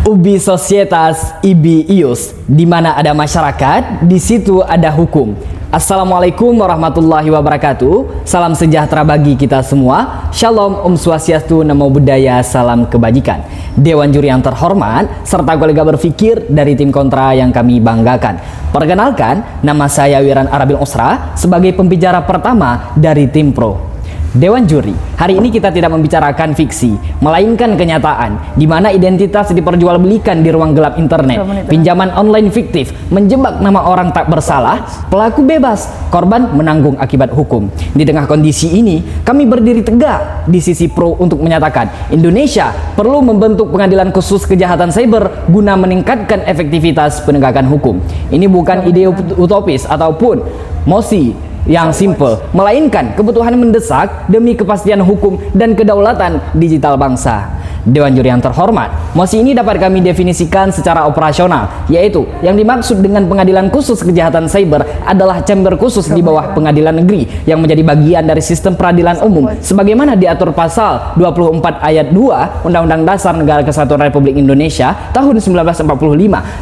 Ubi Societas Ibi Ius, di mana ada masyarakat, di situ ada hukum. Assalamualaikum warahmatullahi wabarakatuh. Salam sejahtera bagi kita semua. Shalom, Om Swastiastu, Namo Buddhaya, salam kebajikan. Dewan juri yang terhormat, serta kolega berpikir dari tim kontra yang kami banggakan. Perkenalkan, nama saya Wiran Arabil Osra sebagai pembicara pertama dari tim pro. Dewan juri, hari ini kita tidak membicarakan fiksi, melainkan kenyataan, di mana identitas diperjualbelikan di ruang gelap internet, pinjaman online fiktif, menjebak nama orang tak bersalah, pelaku bebas, korban menanggung akibat hukum. Di tengah kondisi ini, kami berdiri tegak di sisi pro untuk menyatakan, Indonesia perlu membentuk pengadilan khusus kejahatan cyber guna meningkatkan efektivitas penegakan hukum. Ini bukan ide utopis ataupun mosi yang simple, melainkan kebutuhan mendesak demi kepastian hukum dan kedaulatan digital bangsa. Dewan juri yang terhormat, mosi ini dapat kami definisikan secara operasional, yaitu yang dimaksud dengan pengadilan khusus kejahatan cyber adalah chamber khusus di bawah pengadilan negeri yang menjadi bagian dari sistem peradilan umum sebagaimana diatur pasal 24 ayat 2 Undang-Undang Dasar Negara Kesatuan Republik Indonesia tahun 1945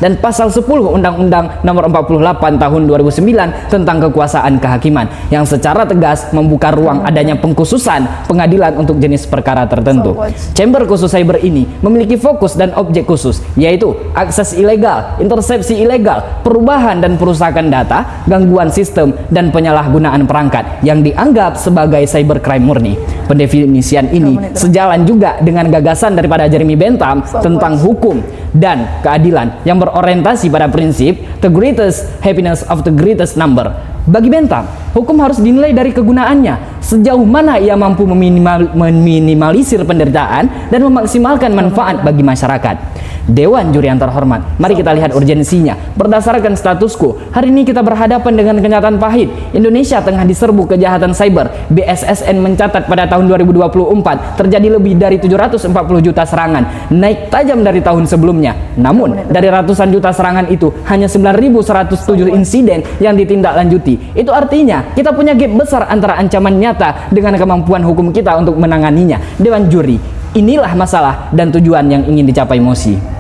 dan pasal 10 Undang-Undang Nomor 48 tahun 2009 tentang kekuasaan kehakiman yang secara tegas membuka ruang adanya pengkhususan pengadilan untuk jenis perkara tertentu. Chamber khusus cyber ini memiliki fokus dan objek khusus, yaitu akses ilegal, intersepsi ilegal, perubahan dan perusakan data, gangguan sistem, dan penyalahgunaan perangkat yang dianggap sebagai cybercrime murni. Pendefinisian ini sejalan juga dengan gagasan daripada Jeremy Bentham tentang hukum dan keadilan yang berorientasi pada prinsip the greatest happiness of the greatest number. Bagi Bentham, hukum harus dinilai dari kegunaannya, sejauh mana ia mampu meminimalisir penderitaan dan memaksimalkan manfaat bagi masyarakat. Dewan juri yang terhormat, mari kita lihat urgensinya. Berdasarkan status quo, hari ini kita berhadapan dengan kenyataan pahit. Indonesia tengah diserbu kejahatan cyber. BSSN mencatat pada tahun 2024 terjadi lebih dari 740 juta serangan, naik tajam dari tahun sebelumnya. Namun, dari ratusan juta serangan itu, hanya 9.107 insiden yang ditindaklanjuti. Itu artinya, kita punya gap besar antara ancaman nyata dengan kemampuan hukum kita untuk menanganinya. Dewan juri, inilah masalah dan tujuan yang ingin dicapai mosi.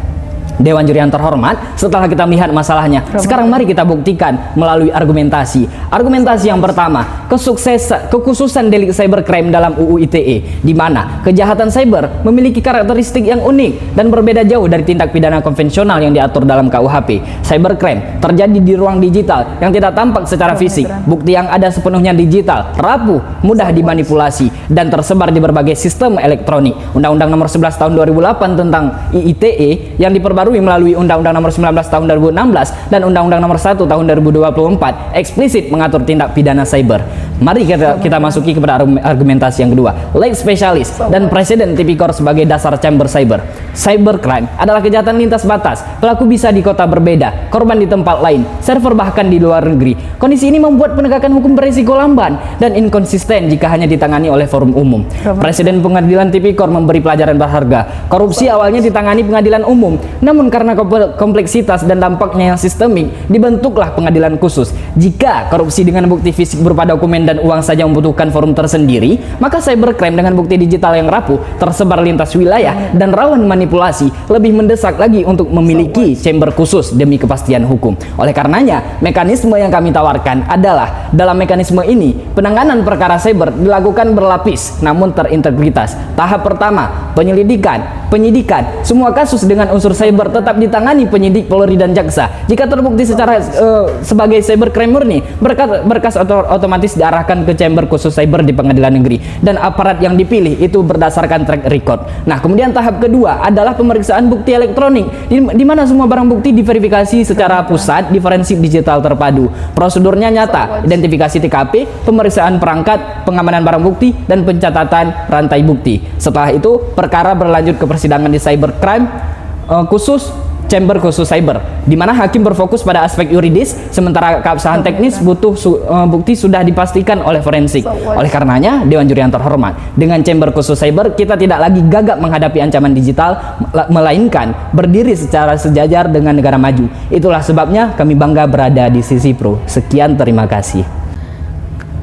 Dewan juri yang terhormat, setelah kita melihat masalahnya, sekarang mari kita buktikan melalui argumentasi. Argumentasi yang pertama, kekhususan delik cybercrime dalam UU ITE, di mana kejahatan cyber memiliki karakteristik yang unik dan berbeda jauh dari tindak pidana konvensional yang diatur dalam KUHP. Cybercrime terjadi di ruang digital yang tidak tampak secara fisik. Bukti yang ada sepenuhnya digital, rapuh, mudah dimanipulasi, dan tersebar di berbagai sistem elektronik. Undang-Undang Nomor 11 Tahun 2008 tentang IITE yang diperbarui melalui Undang-Undang Nomor 19 Tahun 2016 dan Undang-Undang Nomor 1 Tahun 2024 eksplisit mengatur tindak pidana cyber. Mari kita masuki kepada argumentasi yang kedua, leg spesialis dan presiden tipikor sebagai dasar chamber cyber. Cybercrime adalah kejahatan lintas batas. Pelaku bisa di kota berbeda, korban di tempat lain, server bahkan di luar negeri. Kondisi ini membuat penegakan hukum berisiko lamban dan inkonsisten jika hanya ditangani oleh forum umum. Presiden pengadilan tipikor memberi pelajaran berharga. Korupsi awalnya ditangani pengadilan umum, namun karena kompleksitas dan dampaknya yang sistemik, dibentuklah pengadilan khusus. Jika korupsi dengan bukti fisik berupa dokumen dan uang saja membutuhkan forum tersendiri, maka cybercrime dengan bukti digital yang rapuh, tersebar lintas wilayah, dan rawan manipulasi, lebih mendesak lagi untuk memiliki chamber khusus demi kepastian hukum. Oleh karenanya, mekanisme yang kami tawarkan adalah, dalam mekanisme ini, penanganan perkara cyber dilakukan berlapis, namun terintegritas. Tahap pertama, penyidikan. Semua kasus dengan unsur cyber tetap ditangani penyidik, Polri, dan jaksa. Jika terbukti secara sebagai cybercrime murni, berkas otomatis diarahkan ke chamber khusus cyber di pengadilan negeri, dan aparat yang dipilih itu berdasarkan track record. Nah, kemudian tahap kedua adalah pemeriksaan bukti elektronik, di mana semua barang bukti diverifikasi secara pusat di forensik digital terpadu. Prosedurnya nyata, identifikasi TKP, pemeriksaan perangkat, pengamanan barang bukti, dan pencatatan rantai bukti. Setelah itu, perkara berlanjut ke persidangan di cybercrime khusus chamber khusus cyber, di mana hakim berfokus pada aspek yuridis, sementara keabsahan teknis bukti sudah dipastikan oleh forensik. Oleh karenanya, Dewan juri yang terhormat, dengan chamber khusus cyber kita tidak lagi gagap menghadapi ancaman digital, melainkan berdiri secara sejajar dengan negara maju. Itulah sebabnya kami bangga berada di sisi pro. Sekian, terima kasih.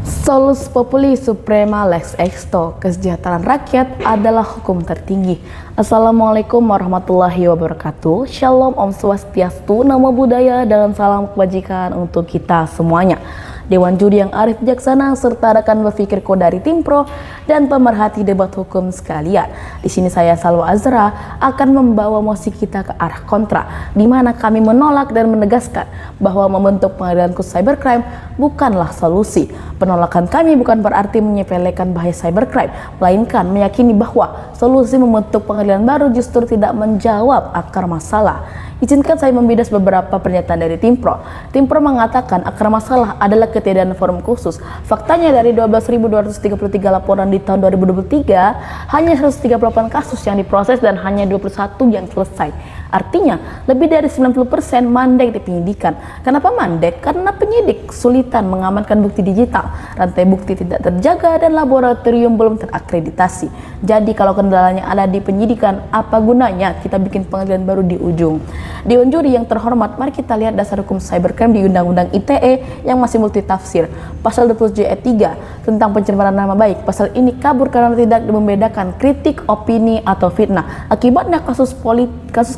Solus populi suprema lex exto, kesejahteraan rakyat adalah hukum tertinggi. Assalamualaikum warahmatullahi wabarakatuh. Shalom, Om Swastiastu, Namo Buddhaya, dan salam kebajikan untuk kita semuanya. Dewan Juri yang arif bijaksana serta rekan berpikir Kodari Timpro dan pemerhati debat hukum sekalian. Di sini saya Salwa Azra akan membawa mosi kita ke arah kontra, di mana kami menolak dan menegaskan bahwa membentuk pengadilan khusus cybercrime bukanlah solusi. Penolakan kami bukan berarti menyepelekan bahaya cybercrime, melainkan meyakini bahwa solusi membentuk pengadilan baru justru tidak menjawab akar masalah. Izinkan saya membidas beberapa pernyataan dari Timpro. Timpro mengatakan akar masalah adalah ketiadaan forum khusus. Faktanya dari 12.233 laporan di tahun 2023, hanya 138 kasus yang diproses dan hanya 21 yang selesai. Artinya, lebih dari 90% mandek di penyidikan. Kenapa mandek? Karena penyidik kesulitan mengamankan bukti digital, rantai bukti tidak terjaga, dan laboratorium belum terakreditasi. Jadi kalau kendalanya ada di penyidikan, apa gunanya kita bikin pengadilan baru di ujung? Dewan Juri yang terhormat, mari kita lihat dasar hukum cybercrime di Undang-Undang ITE yang masih multitafsir. Pasal 27 ayat 3 tentang pencemaran nama baik. Pasal ini kabur karena tidak membedakan kritik, opini, atau fitnah. Akibatnya kasus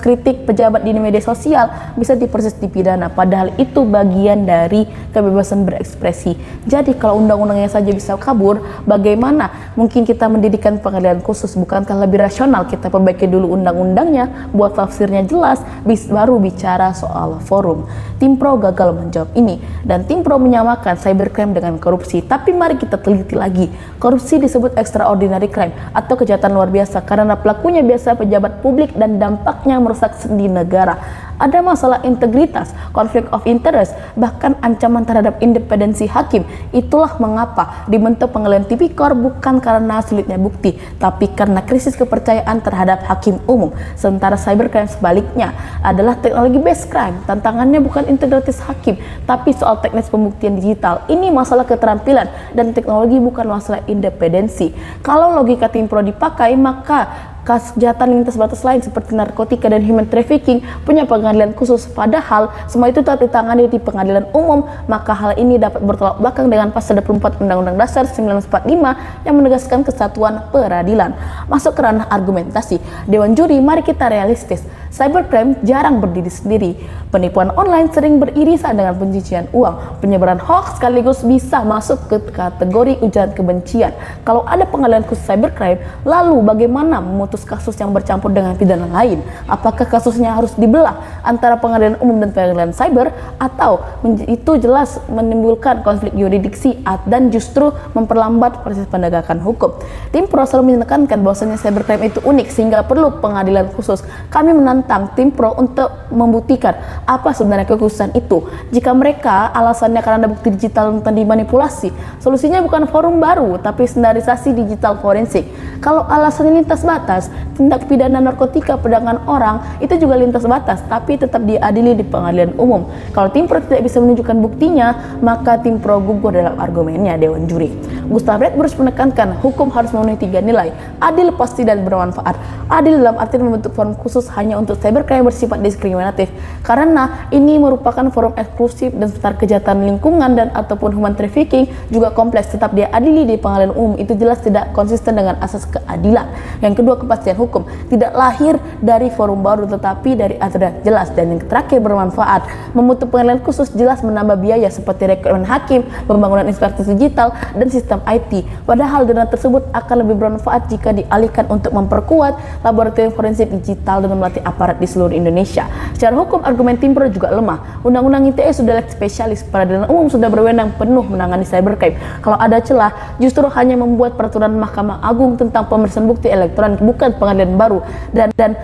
kritik pejabat di media sosial bisa diproses dipidana, padahal itu bagian dari kebebasan berekspresi. Jadi kalau undang-undangnya saja bisa kabur, bagaimana mungkin kita mendirikan pengadilan khusus? Bukankah lebih rasional kita perbaiki dulu undang-undangnya, buat tafsirnya jelas, baru bicara soal forum? Timpro gagal menjawab ini, dan Timpro menyamakan cybercrime dengan korupsi. Tapi mari kita teliti lagi. Korupsi disebut extraordinary crime atau kejahatan luar biasa karena pelakunya biasa pejabat publik dan dampaknya merusak di negara. Ada masalah integritas, konflik of interest, bahkan ancaman terhadap independensi hakim. Itulah mengapa dibentuk pengadilan tipikor bukan karena sulitnya bukti, tapi karena krisis kepercayaan terhadap hakim umum. Sementara cybercrime sebaliknya adalah teknologi based crime. Tantangannya bukan integritas hakim, tapi soal teknis pembuktian digital. Ini masalah keterampilan dan teknologi, bukan masalah independensi. Kalau logika Timpro dipakai, maka kasus kejahatan lintas batas lain seperti narkotika dan human trafficking punya pengadilan khusus, padahal semua itu telah ditangani di pengadilan umum. Maka hal ini dapat bertolak belakang dengan pasal 24 Undang-Undang Dasar 1945 yang menegaskan kesatuan peradilan. Masuk ke ranah argumentasi Dewan Juri, mari kita realistis. Cybercrime jarang berdiri sendiri. Penipuan online sering beririsan dengan pencucian uang. Penyebaran hoax sekaligus bisa masuk ke kategori ujaran kebencian. Kalau ada pengadilan khusus cybercrime, lalu bagaimana memutus kasus yang bercampur dengan pidana lain? Apakah kasusnya harus dibelah antara pengadilan umum dan pengadilan cyber, atau itu jelas menimbulkan konflik yurisdiksi dan justru memperlambat proses penegakan hukum? Timpro selalu menekankan bahwasanya cybercrime itu unik sehingga perlu pengadilan khusus. Kami menantang Timpro untuk membuktikan apa sebenarnya kekhususan itu. Jika mereka alasannya karena ada bukti digital yang dimanipulasi, solusinya bukan forum baru tapi standarisasi digital forensik. Kalau alasannya lintas batas, tindak pidana narkotika perdagangan orang itu juga lintas batas tapi tetap diadili di pengadilan umum. Kalau Timpro tidak bisa menunjukkan buktinya, maka Timpro gugur dalam argumennya Dewan Juri. Gustav Redburs menekankan hukum harus memenuhi 3 nilai: adil, pasti, dan bermanfaat. Adil dalam arti membentuk forum khusus hanya untuk cybercrime bersifat diskriminatif, karena ini merupakan forum eksklusif, dan seputar kejahatan lingkungan dan ataupun human trafficking juga kompleks, tetap diadili di pengadilan umum. Itu jelas tidak konsisten dengan asas keadilan. Yang kedua, kepastian hukum tidak lahir dari forum baru tetapi dari aturan jelas. Dan yang terakhir, bermanfaat. Membentuk pengadilan khusus jelas menambah biaya seperti rekrutmen hakim, pembangunan infrastruktur digital, dan sistem IT. Padahal dana tersebut akan lebih bermanfaat jika dialihkan untuk memperkuat laboratorium forensik digital dan melatih aparat di seluruh Indonesia. Secara hukum, argumen Timpro juga lemah. Undang-undang ITE sudah lex spesialis, peradilan umum sudah berwenang penuh menangani cybercrime. Kalau ada celah, justru hanya membuat peraturan Mahkamah Agung tentang pemeriksaan bukti elektronik, bukan pengadilan baru. Dan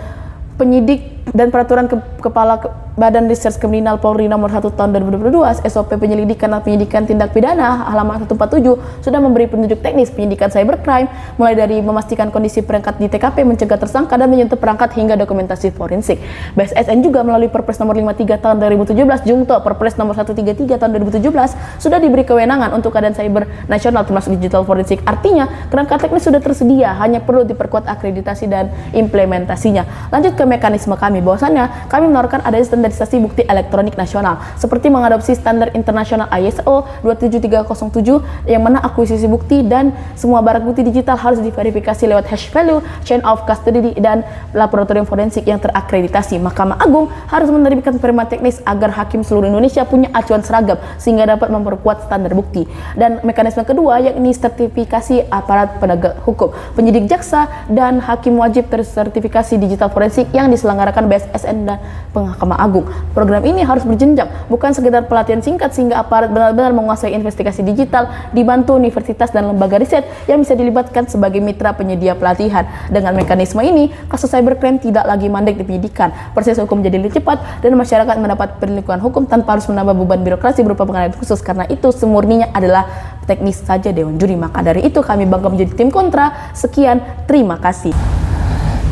penyidik dan peraturan Kepala Badan Reserse Kriminal Polri nomor 1 tahun 2022 SOP penyelidikan dan penyidikan tindak pidana halaman 147 sudah memberi petunjuk teknis penyidikan cybercrime, mulai dari memastikan kondisi perangkat di TKP, mencegah tersangka, dan menyentuh perangkat hingga dokumentasi forensik. BSSN juga melalui Perpres nomor 53 tahun 2017 Jungto Perpres nomor 133 tahun 2017 sudah diberi kewenangan untuk keadaan cyber nasional termasuk digital forensik. Artinya kerangka teknis sudah tersedia, hanya perlu diperkuat akreditasi dan implementasinya. Lanjut ke mekanisme kami. kami bahwasannya kami menawarkan adanya standarisasi bukti elektronik nasional seperti mengadopsi standar internasional ISO 27307 yang mana akuisisi bukti dan semua barang bukti digital harus diverifikasi lewat hash value, chain of custody dan laboratorium forensik yang terakreditasi. Mahkamah Agung harus menerbitkan perma teknis agar hakim seluruh Indonesia punya acuan seragam sehingga dapat memperkuat standar bukti. Dan mekanisme kedua yakni sertifikasi aparat penegak hukum. Penyidik, jaksa, dan hakim wajib tersertifikasi digital forensik yang diselenggarakan BSSN dan Mahkamah Agung. Program ini harus berjenjang, bukan sekedar pelatihan singkat sehingga aparat benar-benar menguasai investigasi digital, dibantu universitas dan lembaga riset yang bisa dilibatkan sebagai mitra penyedia pelatihan. Dengan mekanisme ini, kasus cybercrime tidak lagi mandek di penyidikan, proses hukum jadi lebih cepat, dan masyarakat mendapat perlindungan hukum tanpa harus menambah beban birokrasi berupa pengadilan khusus, karena itu semurninya adalah teknis saja Dewan Juri. Maka dari itu kami bangga menjadi tim kontra. Sekian, terima kasih.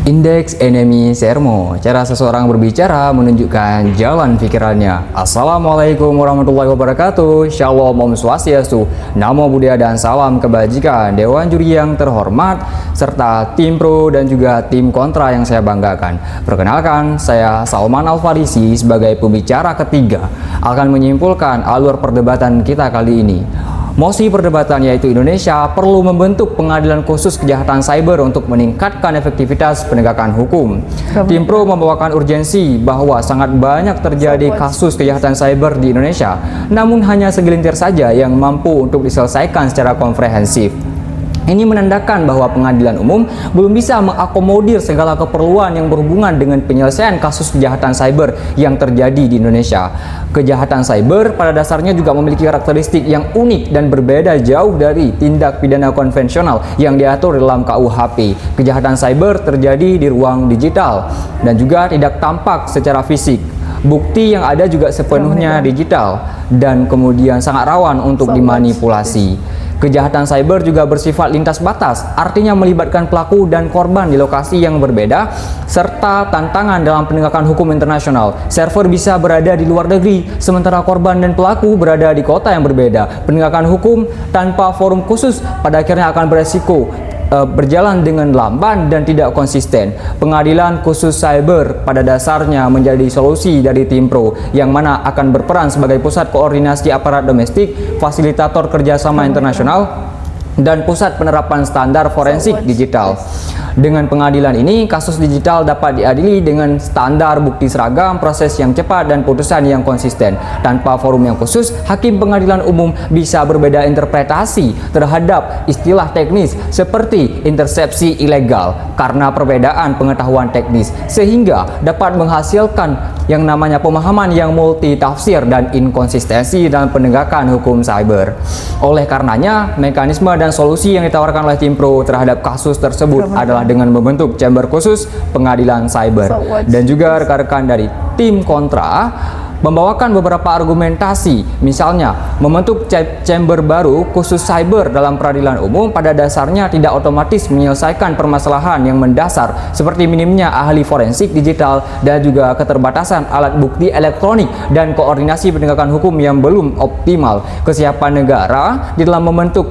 Indeks Enemy Sermo, cara seseorang berbicara menunjukkan jalan pikirannya. Assalamualaikum warahmatullahi wabarakatuh. Shalom, Om Swastiastu, Namo Buddhaya, dan salam kebajikan. Dewan Juri yang terhormat, serta tim pro dan juga tim kontra yang saya banggakan. Perkenalkan, saya Salman Al-Farisi sebagai pembicara ketiga akan menyimpulkan alur perdebatan kita kali ini. Mosi perdebatan yaitu Indonesia perlu membentuk pengadilan khusus kejahatan cyber untuk meningkatkan efektivitas penegakan hukum. Tim pro membawakan urgensi bahwa sangat banyak terjadi kasus kejahatan cyber di Indonesia, namun hanya segelintir saja yang mampu untuk diselesaikan secara komprehensif. Ini menandakan bahwa pengadilan umum belum bisa mengakomodir segala keperluan yang berhubungan dengan penyelesaian kasus kejahatan cyber yang terjadi di Indonesia. Kejahatan cyber pada dasarnya juga memiliki karakteristik yang unik dan berbeda jauh dari tindak pidana konvensional yang diatur dalam KUHP. Kejahatan cyber terjadi di ruang digital dan juga tidak tampak secara fisik. Bukti yang ada juga sepenuhnya digital dan kemudian sangat rawan untuk dimanipulasi. Kejahatan cyber juga bersifat lintas batas, artinya melibatkan pelaku dan korban di lokasi yang berbeda, serta tantangan dalam penegakan hukum internasional. Server bisa berada di luar negeri, sementara korban dan pelaku berada di kota yang berbeda. Penegakan hukum tanpa forum khusus pada akhirnya akan beresiko berjalan dengan lamban dan tidak konsisten. Pengadilan khusus cyber pada dasarnya menjadi solusi dari tim pro yang mana akan berperan sebagai pusat koordinasi aparat domestik, fasilitator kerjasama internasional, dan pusat penerapan standar forensik digital. Dengan pengadilan ini, kasus digital dapat diadili dengan standar bukti seragam, proses yang cepat, dan putusan yang konsisten. Tanpa forum yang khusus, hakim pengadilan umum bisa berbeda interpretasi terhadap istilah teknis seperti intersepsi ilegal karena perbedaan pengetahuan teknis, sehingga dapat menghasilkan yang namanya pemahaman yang multi tafsir dan inkonsistensi dalam penegakan hukum cyber. Oleh karenanya, mekanisme dan solusi yang ditawarkan oleh tim pro terhadap kasus tersebut adalah dengan membentuk chamber khusus pengadilan cyber. Dan juga rekan-rekan dari tim kontra membawakan beberapa argumentasi, misalnya membentuk chamber baru khusus cyber dalam peradilan umum pada dasarnya tidak otomatis menyelesaikan permasalahan yang mendasar seperti minimnya ahli forensik digital dan juga keterbatasan alat bukti elektronik dan koordinasi penegakan hukum yang belum optimal. Kesiapan negara di dalam membentuk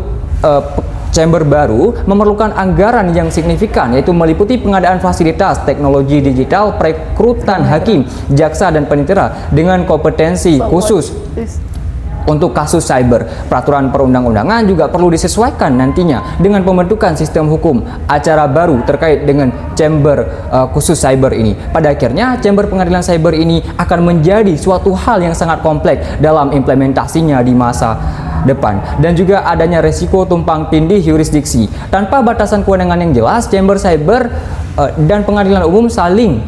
chamber baru memerlukan anggaran yang signifikan, yaitu meliputi pengadaan fasilitas teknologi digital, perekrutan hakim, jaksa, dan panitera dengan kompetensi khusus untuk kasus cyber. Peraturan perundang-undangan juga perlu disesuaikan nantinya dengan pembentukan sistem hukum acara baru terkait dengan chamber khusus cyber ini. Pada akhirnya, chamber pengadilan cyber ini akan menjadi suatu hal yang sangat kompleks dalam implementasinya di masa depan, dan juga adanya resiko tumpang tindih yurisdiksi. Tanpa batasan kewenangan yang jelas, chamber cyber dan pengadilan umum saling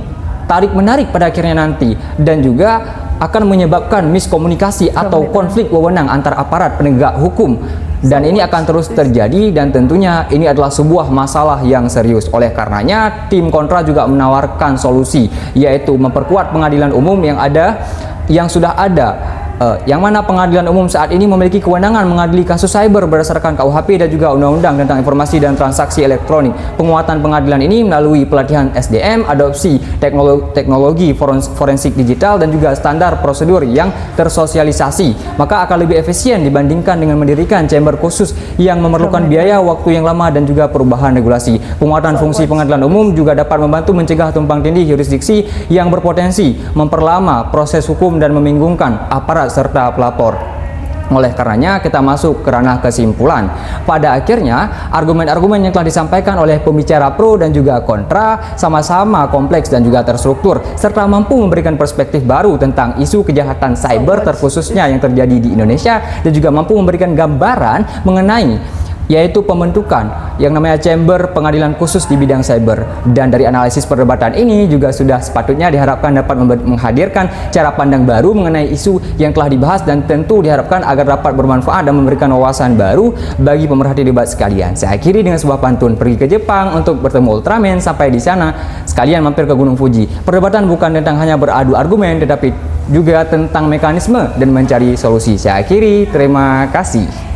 tarik-menarik pada akhirnya nanti, dan juga akan menyebabkan miskomunikasi atau konflik wewenang antar aparat penegak hukum. Dan ini akan terus terjadi, dan tentunya ini adalah sebuah masalah yang serius. Oleh karenanya, tim kontra juga menawarkan solusi, yaitu memperkuat pengadilan umum yang sudah ada Yang mana pengadilan umum saat ini memiliki kewenangan mengadili kasus cyber berdasarkan KUHP dan juga Undang-Undang tentang Informasi dan Transaksi Elektronik. Penguatan pengadilan ini melalui pelatihan SDM, adopsi teknologi forensik digital dan juga standar prosedur yang tersosialisasi. Maka akan lebih efisien dibandingkan dengan mendirikan chamber khusus yang memerlukan biaya, waktu yang lama dan juga perubahan regulasi. Penguatan fungsi pengadilan umum juga dapat membantu mencegah tumpang tindih yurisdiksi yang berpotensi memperlama proses hukum dan membingungkan aparat serta pelapor. Oleh karenanya kita masuk ke ranah kesimpulan. Pada akhirnya argumen-argumen yang telah disampaikan oleh pembicara pro dan juga kontra sama-sama kompleks dan juga terstruktur serta mampu memberikan perspektif baru tentang isu kejahatan cyber terkhususnya yang terjadi di Indonesia dan juga mampu memberikan gambaran mengenai yaitu pembentukan yang namanya Chamber Pengadilan Khusus di bidang cyber. Dan dari analisis perdebatan ini juga sudah sepatutnya diharapkan dapat menghadirkan cara pandang baru mengenai isu yang telah dibahas dan tentu diharapkan agar dapat bermanfaat dan memberikan wawasan baru bagi pemerhati debat sekalian. Saya akhiri dengan sebuah pantun, pergi ke Jepang untuk bertemu Ultraman, sampai di sana sekalian mampir ke Gunung Fuji. Perdebatan bukan tentang hanya beradu argumen tetapi juga tentang mekanisme dan mencari solusi. Saya akhiri, terima kasih.